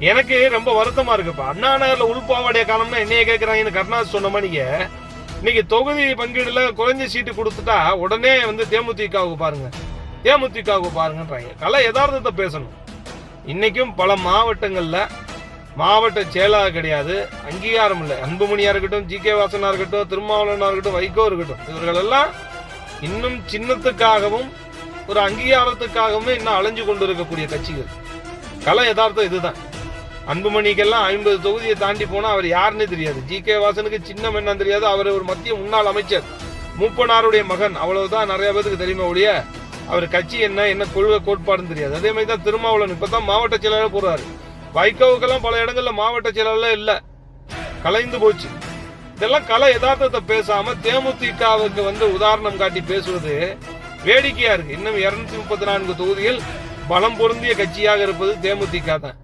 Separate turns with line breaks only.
எனக்கு ரொம்ப வருத்தமா இருக்குப்பா. அண்ணா நகர்ல உள்பாவாடைய காலம்னா என்னைய கேட்கறாங்கன்னு கருணாஸ் சொன்ன மாதிரிங்க, இன்னைக்கு தொகுதி பங்கீடுல குறைஞ்ச சீட்டு கொடுத்துட்டா உடனே தேமுதிகவுக்கு பாருங்க, தேமுதிகவுக்கு பாருங்கன்றாங்க. கலை யதார்த்தத்தை பேசணும். இன்னைக்கும் பல மாவட்டங்கள்ல மாவட்ட செயலாளர் கிடையாது, அங்கீகாரம் இல்லை. அன்புமணியா இருக்கட்டும், ஜி கே வாசனா இருக்கட்டும், திருமாவளவனா இருக்கட்டும், வைகோ இருக்கட்டும், இவர்கள் எல்லாம் இன்னும் சின்னத்துக்காகவும் ஒரு அங்கீகாரத்துக்காகவும் இன்னும் அலைஞ்சு கொண்டு இருக்கக்கூடிய கட்சிகள். கலை யதார்த்தம் இதுதான். அன்புமணிக்கெல்லாம் 50 தொகுதியை தாண்டி போனா அவர் யாருன்னு தெரியாது. ஜி கே வாசனுக்கு சின்னம் என்னன்னு தெரியாது. அவர் ஒரு மத்திய முன்னாள் அமைச்சர், மூப்பனாருடைய மகன், அவ்வளவுதான் நிறைய பேருக்கு தெரியுமா ஒழிய அவர் கட்சி என்ன கொள்கை கோட்பாடுன்னு தெரியாது. அதே மாதிரி தான் திருமாவளவன் இப்பதான் மாவட்ட செயலாளர் போறாரு. வைகோவுக்கெல்லாம் பல இடங்கள்ல மாவட்ட செயலாளர் இல்ல, கலைந்து போச்சு. இதெல்லாம் கலை யதார்த்தத்தை பேசாம தேமுதிகவுக்கு உதாரணம் காட்டி பேசுவது வேடிக்கையா இருக்கு. இன்னும் 234 தொகுதிகள் பலம் பொருந்திய கட்சியாக இருப்பது தேமுதிக தான்.